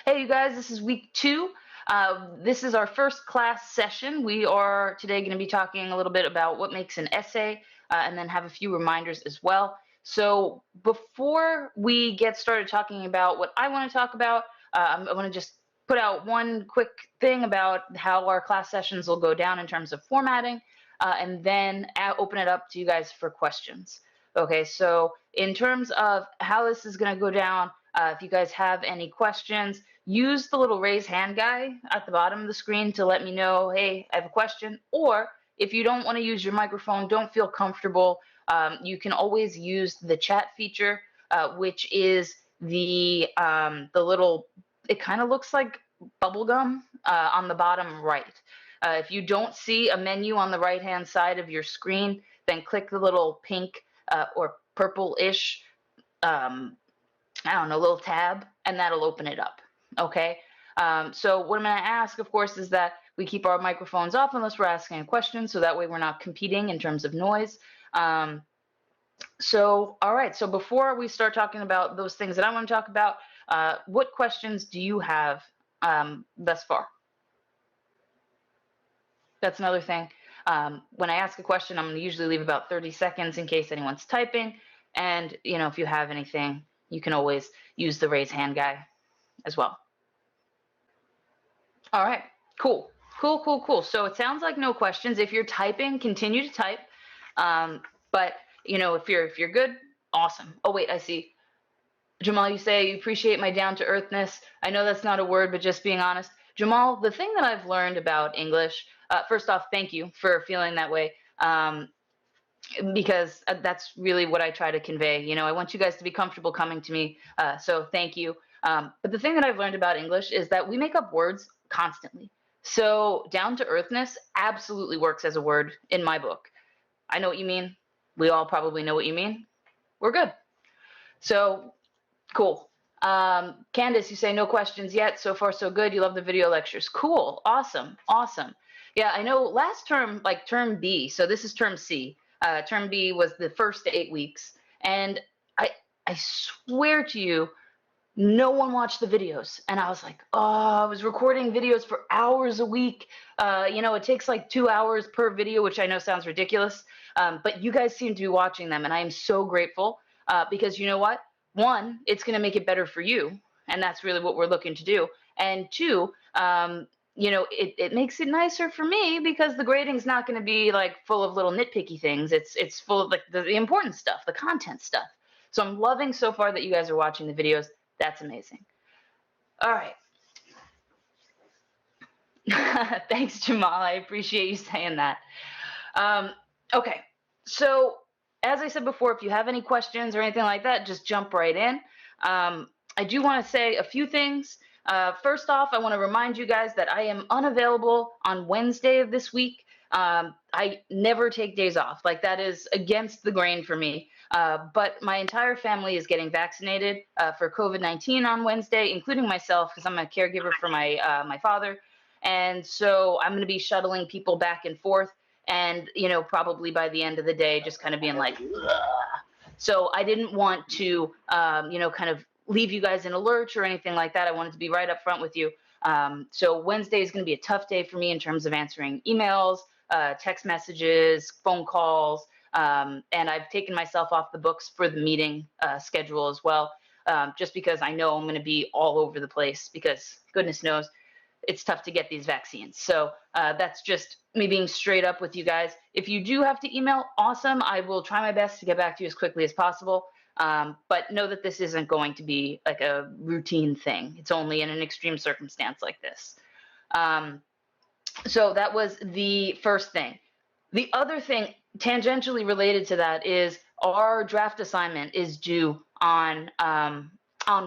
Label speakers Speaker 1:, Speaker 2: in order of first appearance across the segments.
Speaker 1: Hey, you guys, this is week 2. This is our first class session. We are today going to be talking a little bit about what makes an essay and then have a few reminders as well. So, before we get started talking about what I want to talk about, I want to just put out one quick thing about how our class sessions will go down in terms of formatting and then open it up to you guys for questions. Okay, so in terms of how this is going to go down, if you guys have any questions, use the little raise hand guy at the bottom of the screen to let me know, hey, I have a question. Or if you don't want to use your microphone, don't feel comfortable, you can always use the chat feature, which is the little, it kind of looks like bubble gum on the bottom right. If you don't see a menu on the right hand side of your screen, then click the little pink or purple-ish I don't know, little tab, and that'll open it up. Okay. So what I'm going to ask, of course, is that we keep our microphones off unless we're asking a question, so that way we're not competing in terms of noise. All right. So before we start talking about those things that I want to talk about, what questions do you have thus far? That's another thing. When I ask a question, I'm going to usually leave about 30 seconds in case anyone's typing. And, if you have anything, you can always use the raise hand guy as well. All right, cool. Cool. So it sounds like no questions. If you're typing, continue to type. But if you're good, awesome. Oh wait, I see. Jamal, you say you appreciate my down to earthness. I know that's not a word, but just being honest. Jamal, the thing that I've learned about English, first off, thank you for feeling that way. Because that's really what I try to convey. I want you guys to be comfortable coming to me. So thank you. But the thing that I've learned about English is that we make up words constantly. So down to earthness absolutely works as a word in my book. I know what you mean. We all probably know what you mean. We're good. So cool. Candace, you say no questions yet. So far, so good. You love the video lectures. Cool. Awesome. Yeah, I know last term, like term B, so this is term C. Term B was the first 8 weeks. And I swear to you, no one watched the videos. And I was like, oh, I was recording videos for hours a week. It takes like 2 hours per video, which I know sounds ridiculous. But you guys seem to be watching them. And I am so grateful because you know what? One, it's going to make it better for you. And that's really what we're looking to do. And two, it makes it nicer for me because the grading's not going to be like full of little nitpicky things. It's full of like the important stuff, the content stuff. So I'm loving so far that you guys are watching the videos. That's amazing. All right. Thanks, Jamal. I appreciate you saying that. Okay. So, as I said before, if you have any questions or anything like that, just jump right in. I do want to say a few things. First off, I want to remind you guys that I am unavailable on Wednesday of this week. I never take days off. Like, that is against the grain for me. But my entire family is getting vaccinated for COVID-19 on Wednesday, including myself, because I'm a caregiver for my father. And so I'm going to be shuttling people back and forth. And, probably by the end of the day, just kind of being like, ugh. So I didn't want to, kind of leave you guys in a lurch or anything like that. I wanted to be right up front with you. So Wednesday is going to be a tough day for me in terms of answering emails, text messages, phone calls, and I've taken myself off the books for the meeting schedule as well, just because I know I'm going to be all over the place because goodness knows it's tough to get these vaccines. So that's just me being straight up with you guys. If you do have to email, awesome. I will try my best to get back to you as quickly as possible. But know that this isn't going to be like a routine thing. It's only in an extreme circumstance like this. So that was the first thing. The other thing tangentially related to that is our draft assignment is due on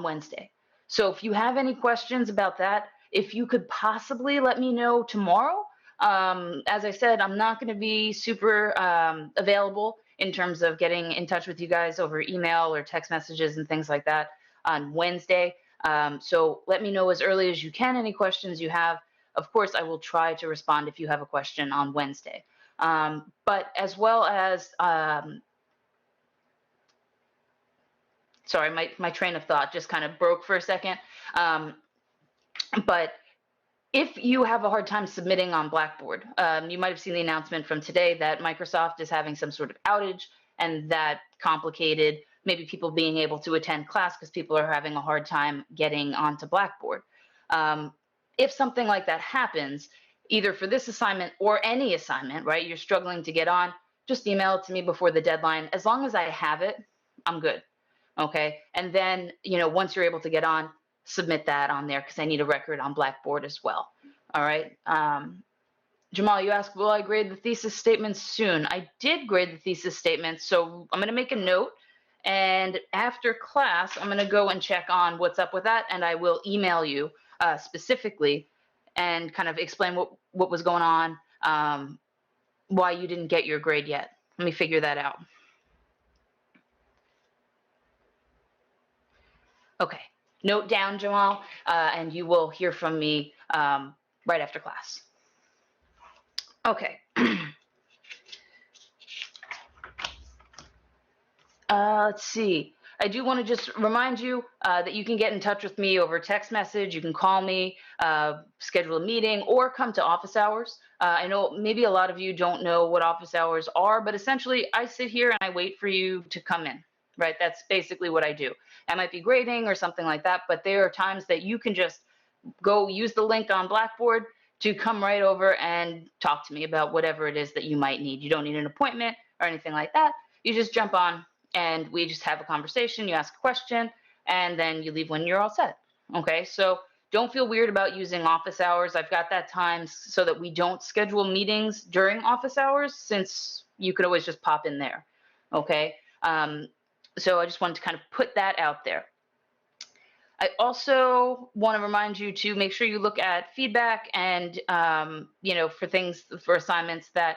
Speaker 1: Wednesday. So if you have any questions about that, if you could possibly let me know tomorrow. As I said, I'm not going to be super available in terms of getting in touch with you guys over email or text messages and things like that on Wednesday. So let me know as early as you can any questions you have. Of course, I will try to respond if you have a question on Wednesday. But as well as, sorry, my train of thought just kind of broke for a second. But if you have a hard time submitting on Blackboard, you might have seen the announcement from today that Microsoft is having some sort of outage, and that complicated maybe people being able to attend class because people are having a hard time getting onto Blackboard. Um, if something like that happens, either for this assignment or any assignment, right, you're struggling to get on, just email it to me before the deadline. As long as I have it, I'm good. Okay. And then, once you're able to get on, submit that on there because I need a record on Blackboard as well. All right. Jamal, you asked, will I grade the thesis statements soon? I did grade the thesis statements, so I'm going to make a note. And after class, I'm going to go and check on what's up with that, and I will email you specifically and kind of explain what was going on, why you didn't get your grade yet. Let me figure that out. Okay. Note down, Jamal, and you will hear from me right after class. Okay. Let's see. I do want to just remind you that you can get in touch with me over text message. You can call me, schedule a meeting, or come to office hours. I know maybe a lot of you don't know what office hours are, but essentially I sit here and I wait for you to come in, right? That's basically what I do. I might be grading or something like that, but there are times that you can just go use the link on Blackboard to come right over and talk to me about whatever it is that you might need. You don't need an appointment or anything like that. You just jump on and we just have a conversation. You ask a question and then you leave when you're all set. Okay, so don't feel weird about using office hours. I've got that time so that we don't schedule meetings during office hours, since you could always just pop in there. Okay, so I just wanted to kind of put that out there. I also want to remind you to make sure you look at feedback and, for things, for assignments that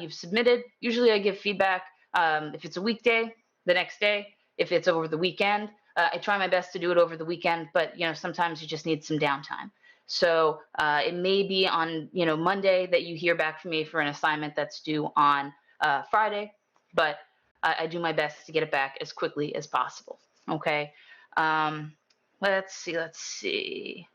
Speaker 1: you've submitted. Usually I give feedback if it's a weekday, the next day. If it's over the weekend, I try my best to do it over the weekend, but, sometimes you just need some downtime. So it may be on, Monday that you hear back from me for an assignment that's due on Friday, but I do my best to get it back as quickly as possible. Okay. Let's see.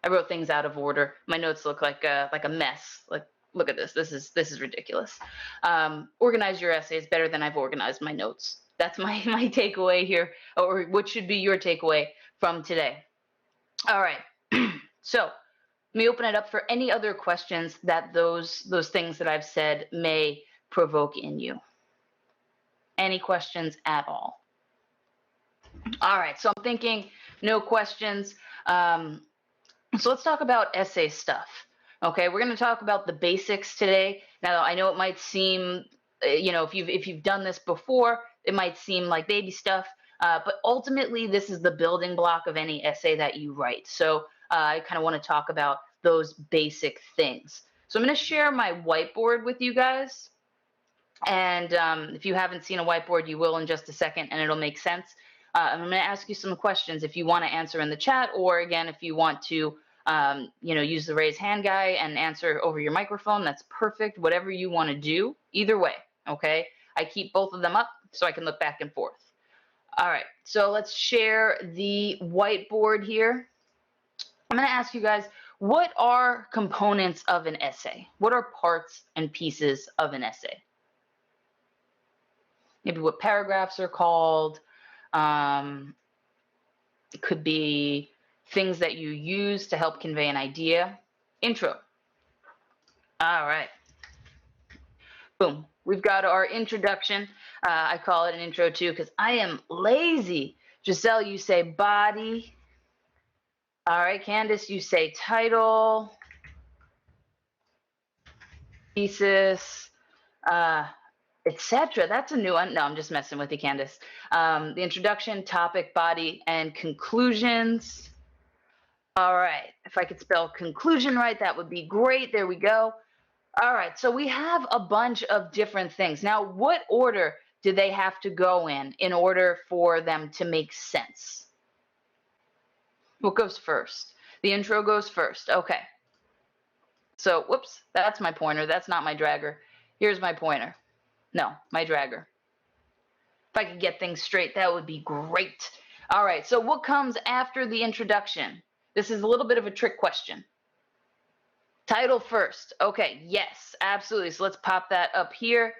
Speaker 1: I wrote things out of order. My notes look like a mess. Like, look at this. This is ridiculous. Organize your essays better than I've organized my notes. That's my takeaway here, or what should be your takeaway from today. All right. So let me open it up for any other questions that those things that I've said may provoke in you. Any questions at all? All right, so I'm thinking no questions. So let's talk about essay stuff. Okay, we're going to talk about the basics today. Now, I know it might seem, if you've done this before, it might seem like baby stuff, but ultimately this is the building block of any essay that you write. So I kind of want to talk about those basic things. So I'm going to share my whiteboard with you guys. And if you haven't seen a whiteboard, you will in just a second, and it'll make sense. I'm going to ask you some questions if you want to answer in the chat, or again, if you want to, use the raise hand guy and answer over your microphone, that's perfect. Whatever you want to do, either way. Okay. I keep both of them up so I can look back and forth. All right. So let's share the whiteboard here. I'm going to ask you guys, what are components of an essay? What are parts and pieces of an essay? Maybe what paragraphs are called. It could be things that you use to help convey an idea. Intro. All right. Boom. We've got our introduction. I call it an intro too because I am lazy. Giselle, you say body. All right, Candace, you say title. Thesis. Etc. That's a new one. No, I'm just messing with you, Candace. The introduction, topic, body, and conclusions. All right. If I could spell conclusion right, that would be great. There we go. All right. So we have a bunch of different things. Now, what order do they have to go in order for them to make sense? What goes first? The intro goes first. Okay. So, whoops, that's my pointer. That's not my dragger. Here's my pointer. No, my dragger. If I could get things straight, that would be great. All right, so what comes after the introduction? This is a little bit of a trick question. Title first. Okay, yes, absolutely. So let's pop that up here.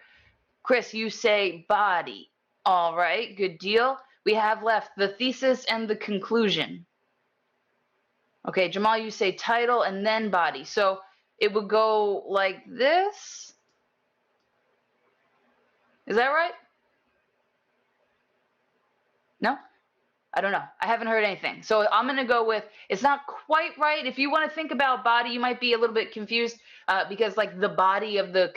Speaker 1: Chris, you say body. All right, good deal. We have left the thesis and the conclusion. Okay, Jamal, you say title and then body. So it would go like this. Is that right? No? I don't know. I haven't heard anything. So I'm going to go with it's not quite right. If you want to think about body, you might be a little bit confused because like the body of the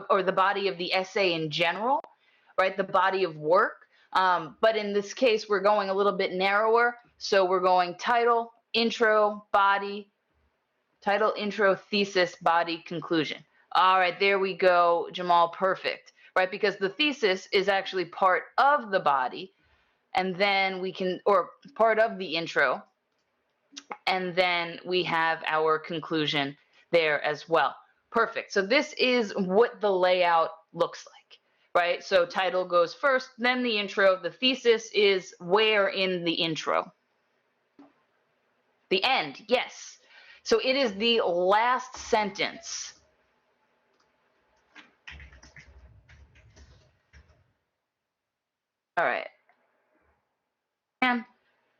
Speaker 1: or the body of the essay in general, right? The body of work. But in this case, we're going a little bit narrower. So we're going title, intro, body, title, intro, thesis, body, conclusion. All right, there we go, Jamal. Perfect, right? Because the thesis is actually part of the body and then we can, or part of the intro, and then we have our conclusion there as well. Perfect. So this is what the layout looks like, right? So title goes first, then the intro. The thesis is where in the intro? The end, yes. So it is the last sentence. All right. And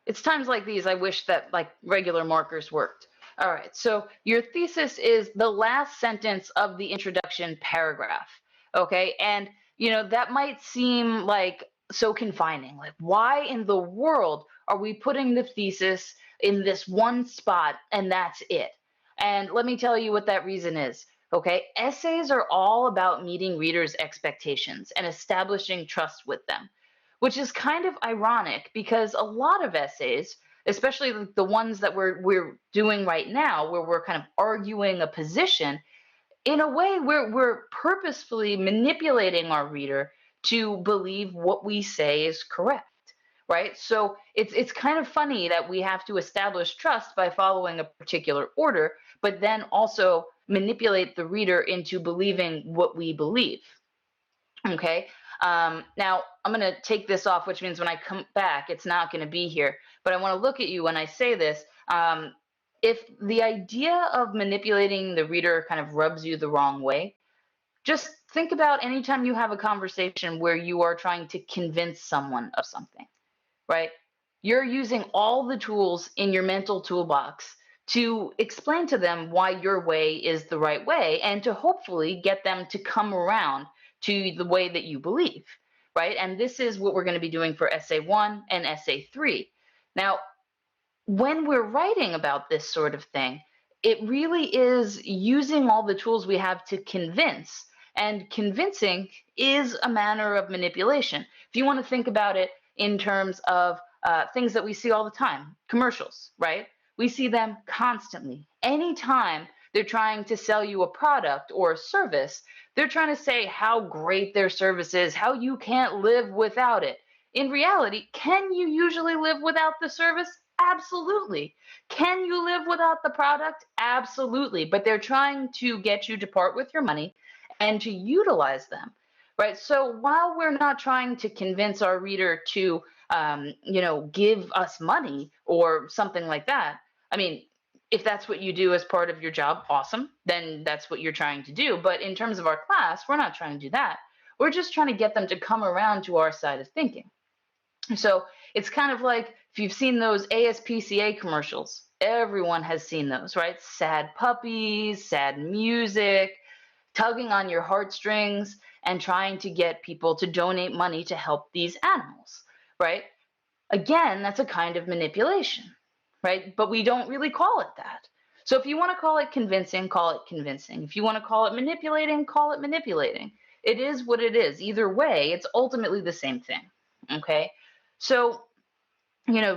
Speaker 1: it's times like these I wish that like regular markers worked. All right, so your thesis is the last sentence of the introduction paragraph. Okay, and you know that might seem like so confining. Like, why in the world are we putting the thesis in this one spot and that's it? And let me tell you what that reason is. Okay, essays are all about meeting readers' expectations and establishing trust with them, which is kind of ironic because a lot of essays, especially the ones that we're doing right now, where we're kind of arguing a position, in a way we're purposefully manipulating our reader to believe what we say is correct, right? So it's kind of funny that we have to establish trust by following a particular order, but then also manipulate the reader into believing what we believe. Okay. Now I'm going to take this off, which means when I come back, it's not going to be here. But I want to look at you when I say this. If the idea of manipulating the reader kind of rubs you the wrong way, just think about anytime you have a conversation where you are trying to convince someone of something, right? You're using all the tools in your mental toolbox to explain to them why your way is the right way and to hopefully get them to come around to the way that you believe, right? And this is what we're going to be doing for essay 1 and essay 3. Now, when we're writing about this sort of thing, it really is using all the tools we have to convince. And convincing is a manner of manipulation. If you want to think about it in terms of things that we see all the time, commercials, right? We see them constantly. Anytime they're trying to sell you a product or a service, they're trying to say how great their service is, how you can't live without it. In reality, can you usually live without the service? Absolutely. Can you live without the product? Absolutely. But they're trying to get you to part with your money and to utilize them, right? So while we're not trying to convince our reader to, give us money or something like that, I mean, if that's what you do as part of your job, awesome. Then that's what you're trying to do. But in terms of our class, we're not trying to do that. We're just trying to get them to come around to our side of thinking. So it's kind of like if you've seen those ASPCA commercials, everyone has seen those, right? Sad puppies, sad music, tugging on your heartstrings and trying to get people to donate money to help these animals, right? Again, that's a kind of manipulation, right? But we don't really call it that. So if you want to call it convincing, call it convincing. If you want to call it manipulating, call it manipulating. It is what it is. Either way, it's ultimately the same thing, okay? So,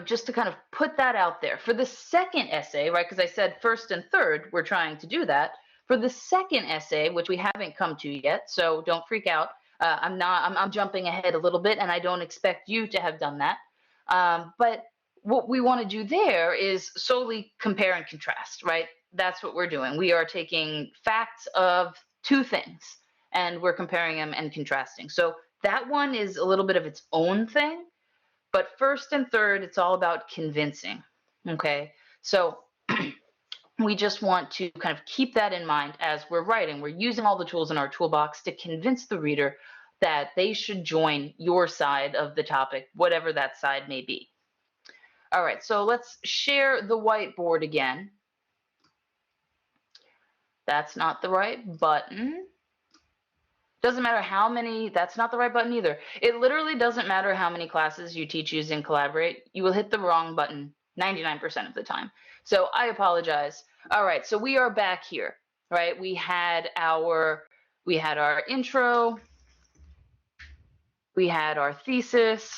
Speaker 1: just to kind of put that out there for the second essay, right? Because I said first and third, we're trying to do that. For the second essay, which we haven't come to yet, so don't freak out. I'm jumping ahead a little bit, and I don't expect you to have done that. But what we want to do there is solely compare and contrast, right? That's what we're doing. We are taking facts of two things, and we're comparing them and contrasting. So that one is a little bit of its own thing. But first and third, it's all about convincing. Okay, so we just want to kind of keep that in mind as we're writing. We're using all the tools in our toolbox to convince the reader that they should join your side of the topic, whatever that side may be. All right, so let's share the whiteboard again. That's not the right button. Doesn't matter how many, that's not the right button either. It literally doesn't matter how many classes you teach using Collaborate. You will hit the wrong button 99% of the time. So I apologize. All right, so we are back here, right? We had our intro, we had our thesis,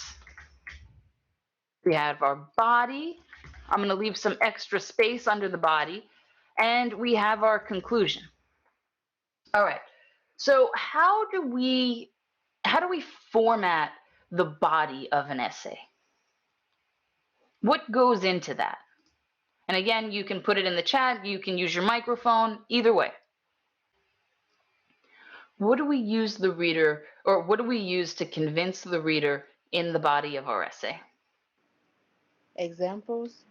Speaker 1: we have our body. I'm going to leave some extra space under the body, and we have our conclusion. All right. So how do we format the body of an essay? What goes into that? And again, you can put it in the chat, you can use your microphone, either way. What do we use the reader, or what do we use to convince the reader in the body of our essay?
Speaker 2: Examples?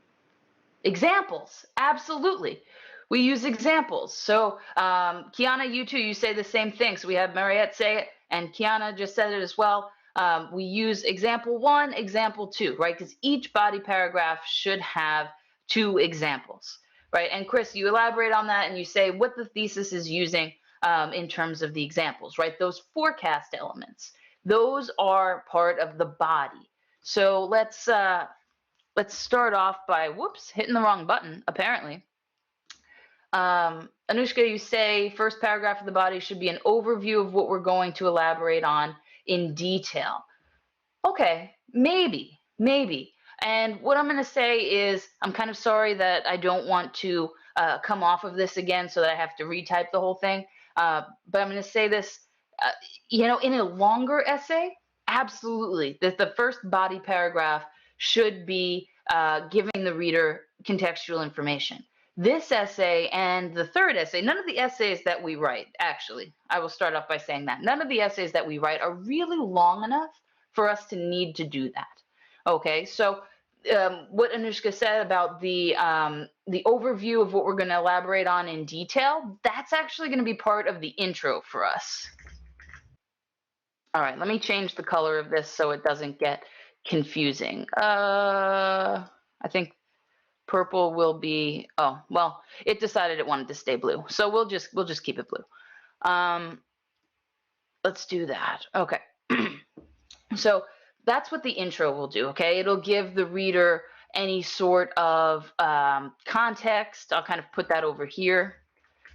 Speaker 1: Examples, absolutely. We use examples. So Kiana, you too, you say the same thing. So we have Mariette say it, and Kiana just said it as well. We use example 1, example 2, right? Because each body paragraph should have 2 examples, right? And Chris, you elaborate on that and you say what the thesis is using in terms of the examples, right? Those forecast elements, those are part of the body. So let's start off by, whoops, hitting the wrong button, apparently. Anushka, you say first paragraph of the body should be an overview of what we're going to elaborate on in detail. Okay, maybe. And what I'm going to say is I'm kind of sorry that I don't want to come off of this again so that I have to retype the whole thing. But I'm going to say this, in a longer essay, absolutely, the first body paragraph should be giving the reader contextual information. This essay and the third essay, none of the essays that we write, actually, I will start off by saying that, none of the essays that we write are really long enough for us to need to do that. Okay, so what Anushka said about the overview of what we're going to elaborate on in detail, that's actually going to be part of the intro for us. All right, let me change the color of this so it doesn't get confusing. I think purple will be, oh, well, it decided it wanted to stay blue. So we'll just keep it blue. Let's do that. Okay. So that's what the intro will do, okay? It'll give the reader any sort of context. I'll kind of put that over here.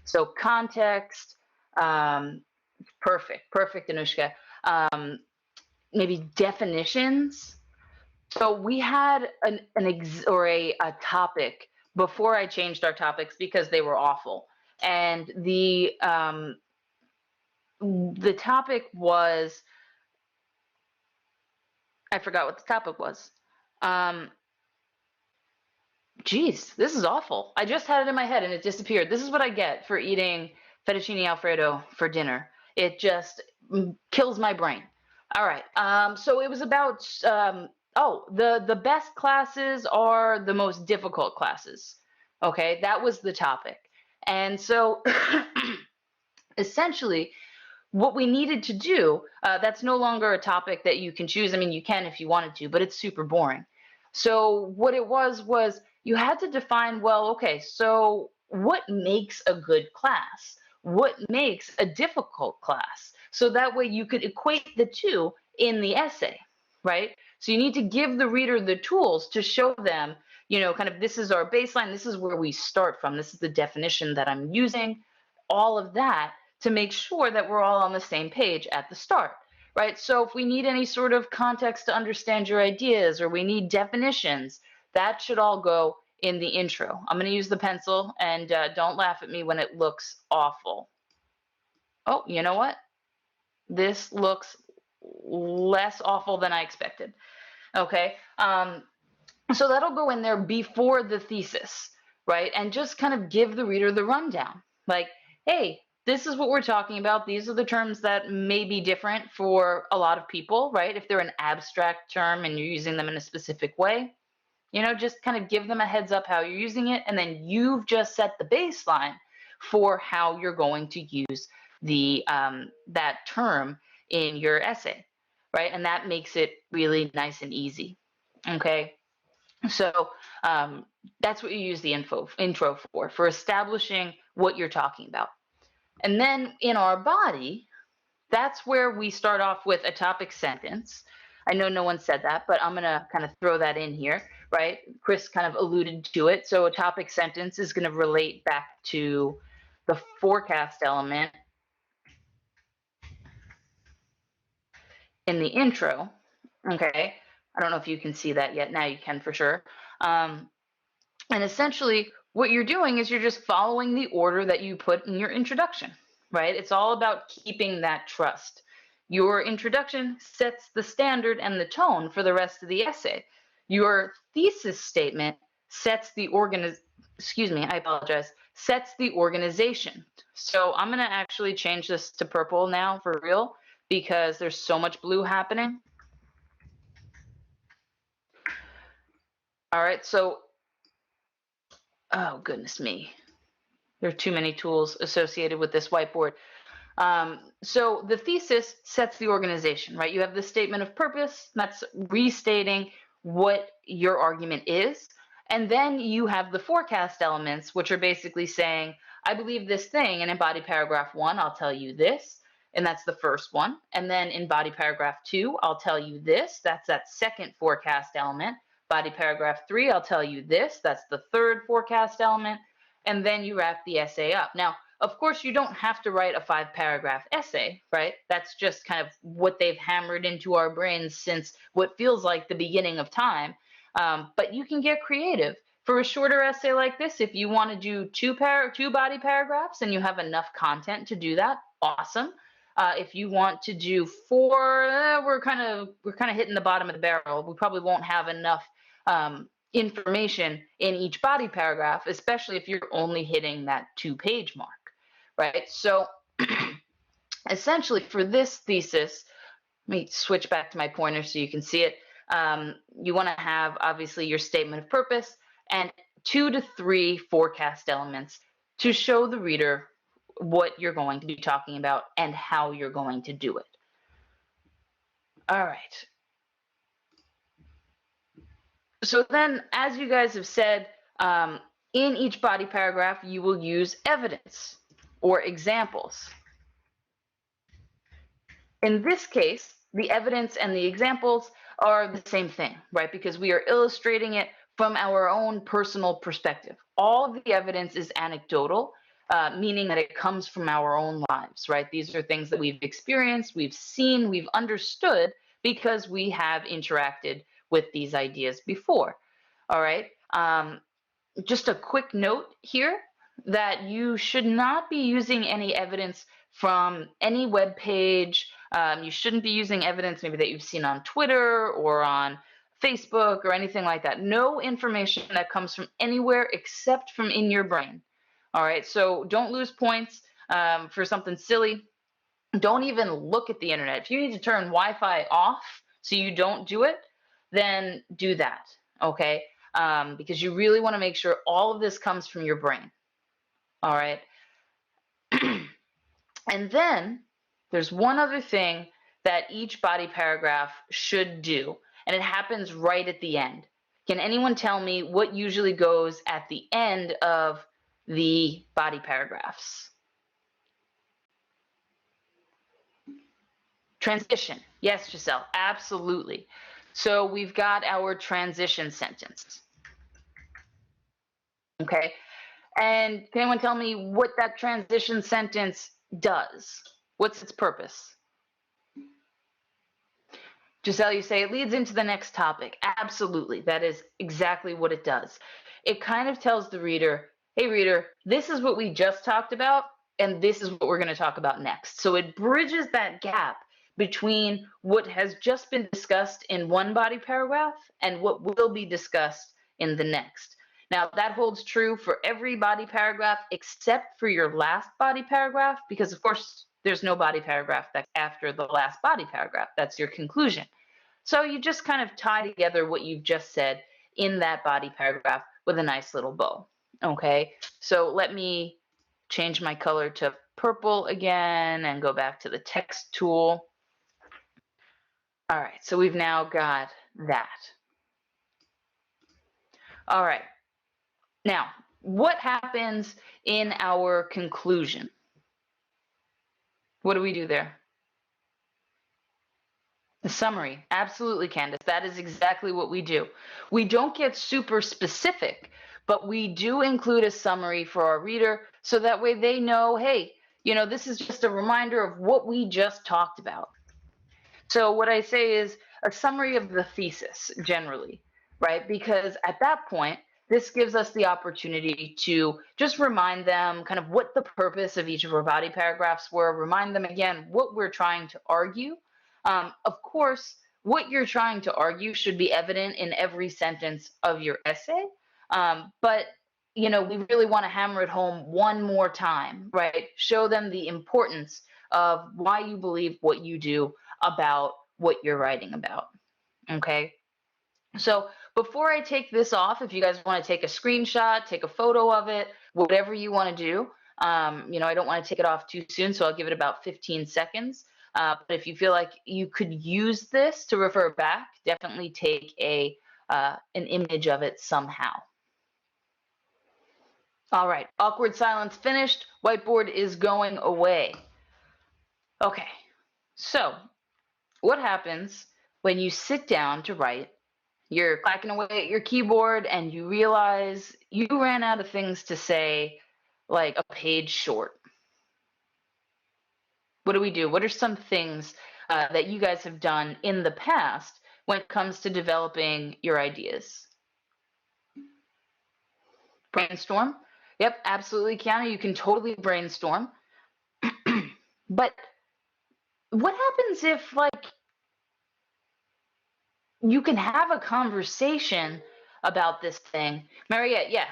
Speaker 1: So context, perfect, Anushka. Maybe definitions. So we had a topic before I changed our topics because they were awful, and the topic was, I forgot what the topic was. Geez, this is awful. I just had it in my head and it disappeared. This is what I get for eating fettuccine Alfredo for dinner. It just kills my brain. All right. So it was about the best classes are the most difficult classes. Okay, that was the topic. And so essentially what we needed to do, that's no longer a topic that you can choose. I mean, you can if you wanted to, but it's super boring. So what it was you had to define, well, okay, so what makes a good class? What makes a difficult class? So that way you could equate the two in the essay, right? So you need to give the reader the tools to show them, kind of this is our baseline, this is where we start from, this is the definition that I'm using, all of that to make sure that we're all on the same page at the start, right? So if we need any sort of context to understand your ideas or we need definitions, that should all go in the intro. I'm going to use the pencil, and don't laugh at me when it looks awful. Oh, you know what? This looks less awful than I expected. Okay, so that'll go in there before the thesis, right? And just kind of give the reader the rundown. Like, hey, this is what we're talking about. These are the terms that may be different for a lot of people, right? If they're an abstract term and you're using them in a specific way, just kind of give them a heads up how you're using it, and then you've just set the baseline for how you're going to use the that term in your essay, right? And that makes it really nice and easy. Okay, so that's what you use the intro for establishing what you're talking about. And then in our body, that's where we start off with a topic sentence. I know no one said that, but I'm going to kind of throw that in here, right? Chris kind of alluded to it. So a topic sentence is going to relate back to the forecast element in the intro. Okay. I don't know if you can see that yet. Now you can for sure. And essentially, what you're doing is you're just following the order that you put in your introduction, right? It's all about keeping that trust. Your introduction sets the standard and the tone for the rest of the essay. Your thesis statement sets the sets the organization. So I'm going to actually change this to purple now for real because there's so much blue happening. All right, so oh, goodness me. There are too many tools associated with this whiteboard. So the thesis sets the organization, right? You have the statement of purpose, that's restating what your argument is. And then you have the forecast elements, which are basically saying, I believe this thing. And in body paragraph 1, I'll tell you this. And that's the first one. And then in body paragraph 2, I'll tell you this. That's that second forecast element. Body paragraph 3, I'll tell you this. That's the third forecast element. And then you wrap the essay up. Now, of course, you don't have to write a 5-paragraph essay, right? That's just kind of what they've hammered into our brains since what feels like the beginning of time. But you can get creative. For a shorter essay like this, if you want to do two body paragraphs and you have enough content to do that, awesome. If you want to do 4, we're kind of hitting the bottom of the barrel. We probably won't have enough information in each body paragraph, especially if you're only hitting that 2-page mark, right? So essentially for this thesis, let me switch back to my pointer so you can see it. You want to have obviously your statement of purpose and 2 to 3 forecast elements to show the reader what you're going to be talking about and how you're going to do it. All right. So then, as you guys have said, in each body paragraph, you will use evidence or examples. In this case, the evidence and the examples are the same thing, right? Because we are illustrating it from our own personal perspective. All of the evidence is anecdotal, meaning that it comes from our own lives, right? These are things that we've experienced, we've seen, we've understood because we have interacted with these ideas before. All right. Just a quick note here that you should not be using any evidence from any web page. You shouldn't be using evidence maybe that you've seen on Twitter or on Facebook or anything like that. No information that comes from anywhere except from in your brain. All right. So don't lose points for something silly. Don't even look at the internet. If you need to turn Wi-Fi off so you don't do it, then do that, okay? Because you really want to make sure all of this comes from your brain, all right? And then there's one other thing that each body paragraph should do, and it happens right at the end. Can anyone tell me what usually goes at the end of the body paragraphs? Transition. Yes, Giselle, absolutely. So we've got our transition sentence. Okay. And can anyone tell me what that transition sentence does? What's its purpose? Giselle, you say it leads into the next topic. Absolutely. That is exactly what it does. It kind of tells the reader, hey, reader, this is what we just talked about, and this is what we're going to talk about next. So it bridges that gap between what has just been discussed in one body paragraph and what will be discussed in the next. Now, that holds true for every body paragraph except for your last body paragraph, because, of course, there's no body paragraph that's after the last body paragraph. That's your conclusion. So you just kind of tie together what you've just said in that body paragraph with a nice little bow. Okay, so let me change my color to purple again and go back to the text tool. All right, so we've now got that. All right, now what happens in our conclusion? What do we do there? The summary. Absolutely, Candace. That is exactly what we do. We don't get super specific, but we do include a summary for our reader so that way they know, hey, this is just a reminder of what we just talked about. So what I say is a summary of the thesis generally, right? Because at that point, this gives us the opportunity to just remind them kind of what the purpose of each of our body paragraphs were, remind them again what we're trying to argue. Of course, what you're trying to argue should be evident in every sentence of your essay. But we really want to hammer it home one more time, right? Show them the importance of why you believe what you do about what you're writing about. Okay. So before I take this off, if you guys want to take a screenshot, take a photo of it, whatever you want to do, I don't want to take it off too soon, so I'll give it about 15 seconds. But if you feel like you could use this to refer back, definitely take an image of it somehow. All right, awkward silence finished. Whiteboard is going away. Okay, so what happens when you sit down to write? You're clacking away at your keyboard and you realize you ran out of things to say, like a page short. What do we do? What are some things that you guys have done in the past when it comes to developing your ideas? Brainstorm. Yep, absolutely, Kiana. You can totally brainstorm. But what happens if, like, you can have a conversation about this thing? Mariette, yeah.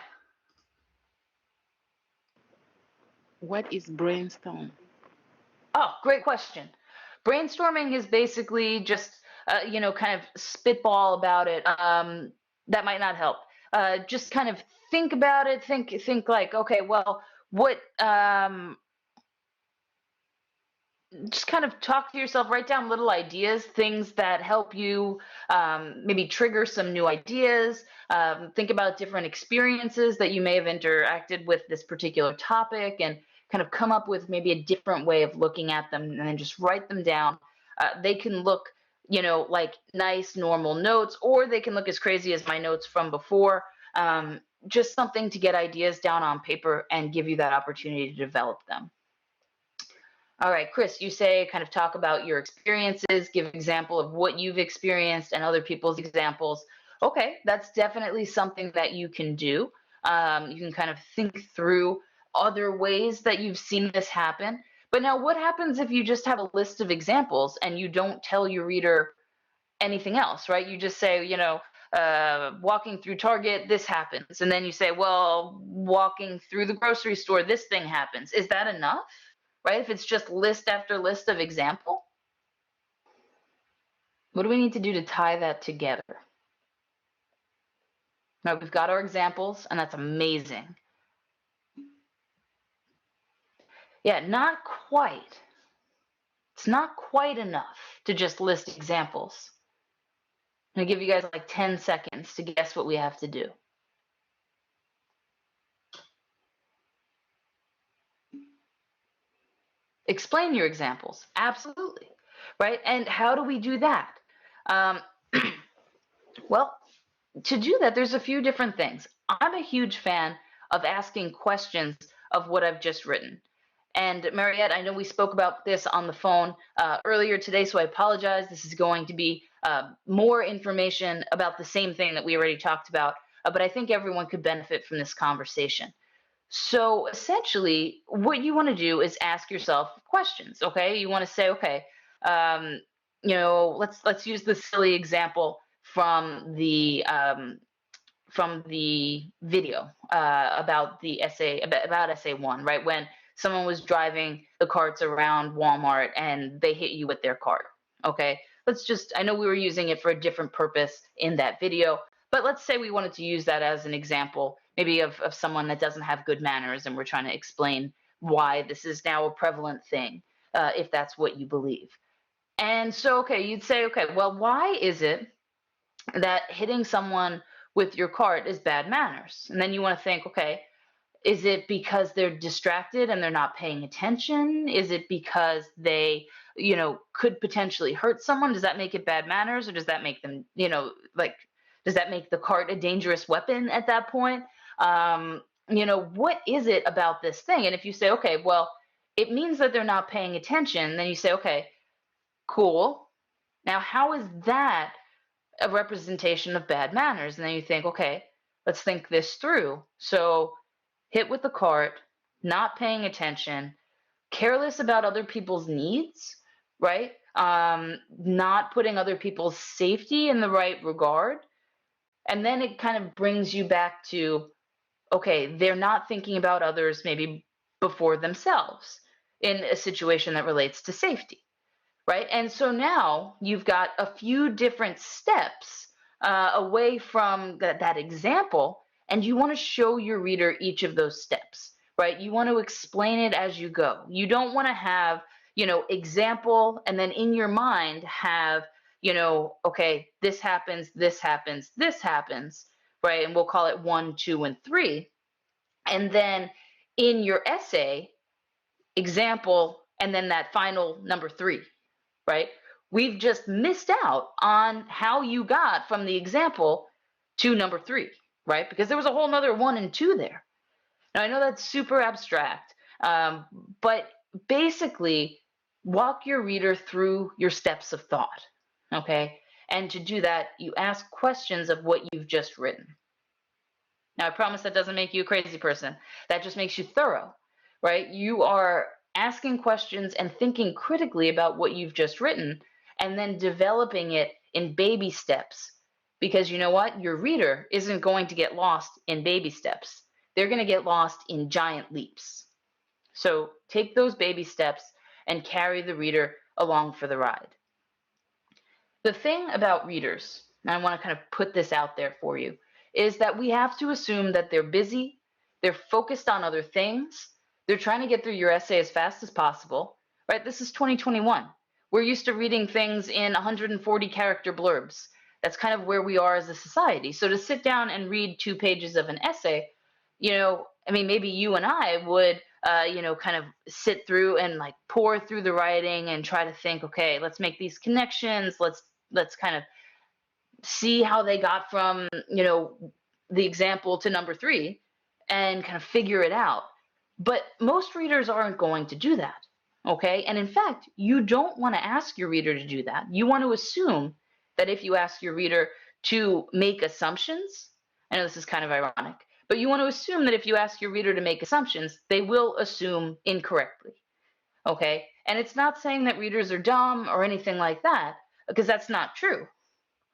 Speaker 2: What is brainstorm?
Speaker 1: Oh, great question. Brainstorming is basically just, kind of spitball about it. That might not help. Just kind of think about it. Think like, okay, well, what just kind of talk to yourself, write down little ideas, things that help you maybe trigger some new ideas. Think about different experiences that you may have interacted with this particular topic and kind of come up with maybe a different way of looking at them and then just write them down. They can look, like nice, normal notes, or they can look as crazy as my notes from before. Just something to get ideas down on paper and give you that opportunity to develop them. All right, Chris, you say kind of talk about your experiences, give an example of what you've experienced and other people's examples. Okay, that's definitely something that you can do. You can kind of think through other ways that you've seen this happen. But now, what happens if you just have a list of examples and you don't tell your reader anything else, right? You just say, walking through Target, this happens. And then you say, well, walking through the grocery store, this thing happens. Is that enough? Right? If it's just list after list of example, what do we need to do to tie that together? Now we've got our examples, and that's amazing. Yeah, not quite. It's not quite enough to just list examples. I'm gonna give you guys like 10 seconds to guess what we have to do. Explain your examples. Absolutely. Right? And how do we do that? Um, well, to do that, there's a few different things. I'm a huge fan of asking questions of what I've just written. And Mariette, I know we spoke about this on the phone earlier today, so I apologize. This is going to be more information about the same thing that we already talked about, but I think everyone could benefit from this conversation. So essentially, what you want to do is ask yourself questions. Okay, you want to say, okay, um, let's use the silly example from from the video about the essay about essay one, right? When someone was driving the carts around Walmart and they hit you with their cart. Okay, let's just, I know we were using it for a different purpose in that video, but let's say we wanted to use that as an example, maybe of someone that doesn't have good manners, and we're trying to explain why this is now a prevalent thing, if that's what you believe. And so, okay, you'd say, okay, well, why is it that hitting someone with your cart is bad manners? And then you want to think, okay, is it because they're distracted and they're not paying attention? Is it because they, could potentially hurt someone? Does that make it bad manners, or does that make them, like, does that make the cart a dangerous weapon at that point? What is it about this thing? And if you say, okay, well, it means that they're not paying attention, then you say, okay, cool. Now, how is that a representation of bad manners? And then you think, okay, let's think this through. So, hit with the cart, not paying attention, careless about other people's needs, right? Not putting other people's safety in the right regard. And then it kind of brings you back to, okay, they're not thinking about others maybe before themselves in a situation that relates to safety, right? And so now you've got a few different steps away from that example, and you want to show your reader each of those steps, right? You want to explain it as you go. You don't want to have, example, and then in your mind have, okay, this happens, this happens, this happens, right? And we'll call it 1, 2, and 3. And then in your essay, example, and then that final number 3, right? We've just missed out on how you got from the example to number 3, right? Because there was a whole nother 1 and 2 there. Now, I know that's super abstract, but basically, walk your reader through your steps of thought, okay? And to do that, you ask questions of what you've just written. Now, I promise that doesn't make you a crazy person. That just makes you thorough, right? You are asking questions and thinking critically about what you've just written, and then developing it in baby steps. Because you know what? Your reader isn't going to get lost in baby steps. They're going to get lost in giant leaps. So take those baby steps and carry the reader along for the ride. The thing about readers, and I want to kind of put this out there for you, is that we have to assume that they're busy, they're focused on other things, they're trying to get through your essay as fast as possible, right? This is 2021. We're used to reading things in 140 character blurbs. That's kind of where we are as a society. So to sit down and read 2 pages of an essay, maybe you and I would, kind of sit through and like pour through the writing and try to think, okay, let's make these connections. Let's kind of see how they got from, the example to number 3 and kind of figure it out. But most readers aren't going to do that. Okay. And in fact, you don't want to ask your reader to do that. You want to assume that if you ask your reader to make assumptions, I know this is kind of ironic, but you want to assume that if you ask your reader to make assumptions, they will assume incorrectly. Okay. And it's not saying that readers are dumb or anything like that, because that's not true,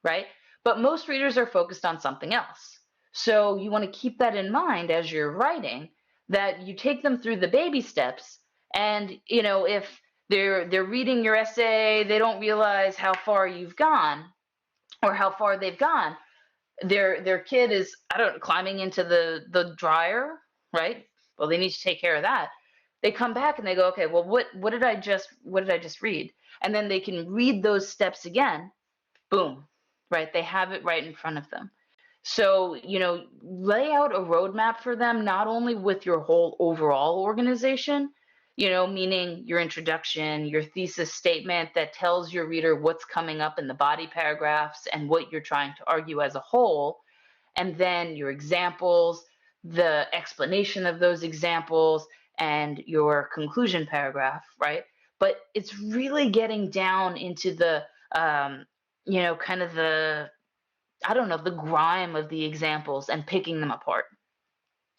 Speaker 1: right? But most readers are focused on something else. So you want to keep that in mind as you're writing, that you take them through the baby steps. And, if they're reading your essay, they don't realize how far you've gone or how far they've gone. Their kid is, I don't know, climbing into the dryer, right? Well, they need to take care of that. They come back and they go, okay, well, what did I just read? And then they can read those steps again. Boom, right? They have it right in front of them. So, lay out a roadmap for them, not only with your whole overall organization, meaning your introduction, your thesis statement that tells your reader what's coming up in the body paragraphs and what you're trying to argue as a whole, and then your examples, the explanation of those examples, and your conclusion paragraph, right? But it's really getting down into the, kind of the, I don't know, the grime of the examples and picking them apart.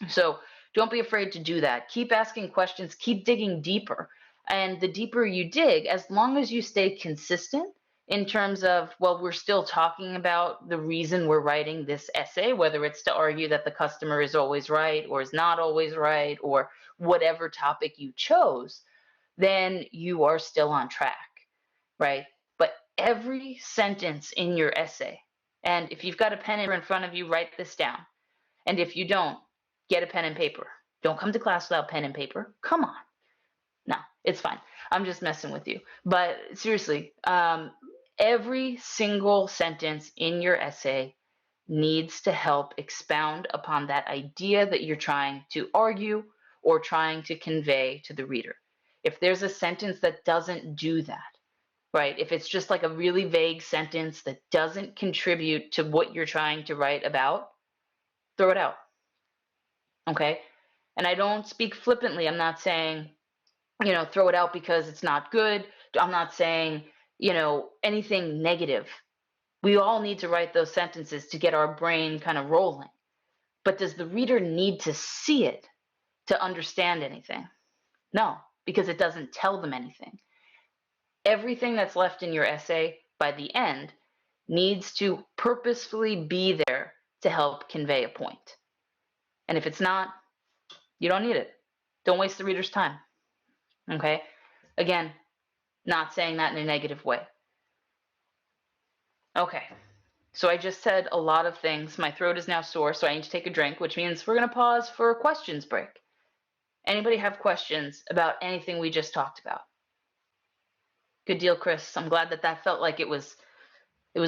Speaker 1: So don't be afraid to do that. Keep asking questions, keep digging deeper. And the deeper you dig, as long as you stay consistent in terms of, well, we're still talking about the reason we're writing this essay, whether it's to argue that the customer is always right or is not always right, or whatever topic you chose, then you are still on track, right? But every sentence in your essay, and if you've got a pen in front of you, write this down. And if you don't, get a pen and paper. Don't come to class without pen and paper. Come on. No, it's fine. I'm just messing with you. But seriously, every single sentence in your essay needs to help expound upon that idea that you're trying to argue or trying to convey to the reader. If there's a sentence that doesn't do that, right? If it's just like a really vague sentence that doesn't contribute to what you're trying to write about, throw it out. Okay? And I don't speak flippantly. I'm not saying, throw it out because it's not good. I'm not saying, anything negative. We all need to write those sentences to get our brain kind of rolling. But does the reader need to see it to understand anything? No, because it doesn't tell them anything. Everything that's left in your essay by the end needs to purposefully be there to help convey a point. And if it's not, you don't need it. Don't waste the reader's time. Okay? Again, not saying that in a negative way. Okay. So I just said a lot of things. My throat is now sore, so I need to take a drink, which means we're going to pause for a questions break. Anybody have questions about anything we just talked about? Good deal, Chris. I'm glad that felt like it was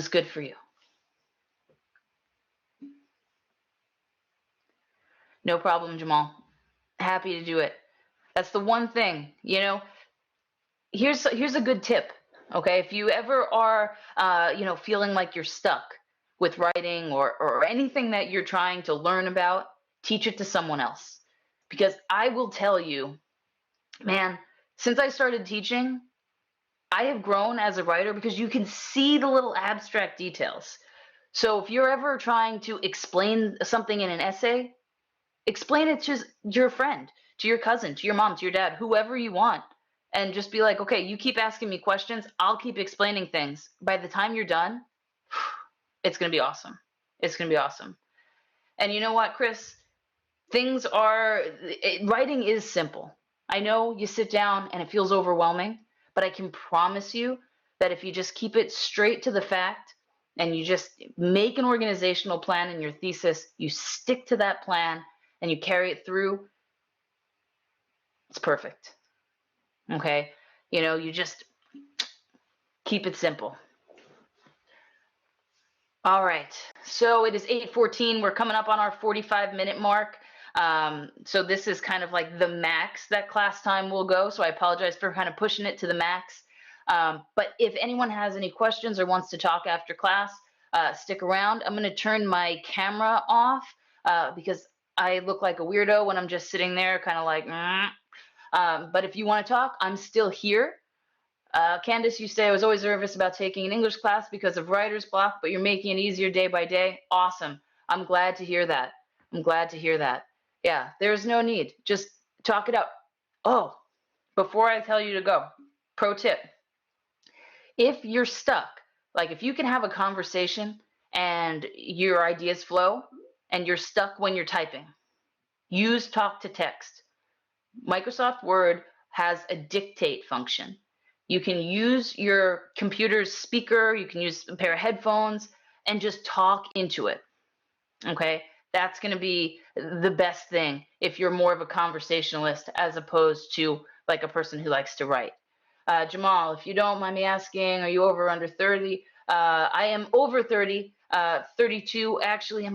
Speaker 1: good for you. No problem, Jamal. Happy to do it. That's the one thing, here's a good tip. Okay, if you ever are feeling like you're stuck with writing or anything that you're trying to learn about, teach it to someone else. Because I will tell you, man, since I started teaching, I have grown as a writer because you can see the little abstract details. So if you're ever trying to explain something in an essay, explain it to your friend, to your cousin, to your mom, to your dad, whoever you want. And just be like, okay, you keep asking me questions. I'll keep explaining things. By the time you're done, it's going to be awesome. It's going to be awesome. And you know what, Chris? Writing is simple. I know you sit down and it feels overwhelming, but I can promise you that if you just keep it straight to the fact and you just make an organizational plan in your thesis, you stick to that plan and you carry it through, it's perfect. Okay? You just keep it simple. All right. So it is 8:14. We're coming up on our 45-minute mark. So this is kind of like the max that class time will go. So I apologize for kind of pushing it to the max. But if anyone has any questions or wants to talk after class, stick around. I'm going to turn my camera off because I look like a weirdo when I'm just sitting there kind of like, but if you want to talk, I'm still here. Candace, you say, I was always nervous about taking an English class because of writer's block, but you're making it easier day by day. Awesome. I'm glad to hear that. I'm glad to hear that. Yeah, there's no need. Just talk it out. Oh, before I tell you to go, pro tip. If you're stuck, like if you can have a conversation and your ideas flow and you're stuck when you're typing, use talk to text. Microsoft Word has a dictate function. You can use your computer's speaker, you can use a pair of headphones, and just talk into it. Okay? That's going to be the best thing if you're more of a conversationalist as opposed to like a person who likes to write. Jamal, if you don't mind me asking, are you over or under 30? I am over 30, 32. Actually, I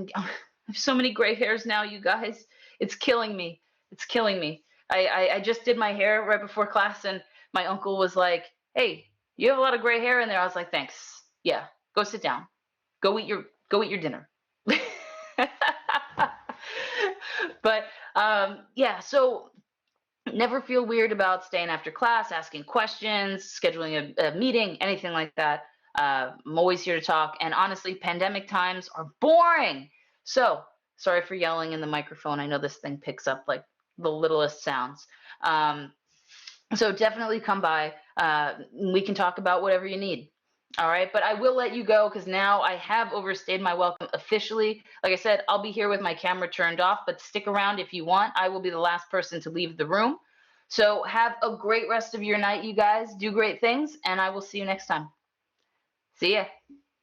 Speaker 1: have so many gray hairs now, you guys. It's killing me. It's killing me. I just did my hair right before class, and my uncle was like, "Hey, you have a lot of gray hair in there." I was like, "Thanks. Yeah, go sit down. Go eat your dinner." But yeah, so never feel weird about staying after class, asking questions, scheduling a meeting, anything like that. I'm always here to talk. And honestly, pandemic times are boring. So sorry for yelling in the microphone. I know this thing picks up like the littlest sounds. So definitely come by. We can talk about whatever you need. All right, but I will let you go because now I have overstayed my welcome officially. Like I said, I'll be here with my camera turned off, but stick around if you want. I will be the last person to leave the room. So have a great rest of your night, you guys. Do great things, and I will see you next time. See ya.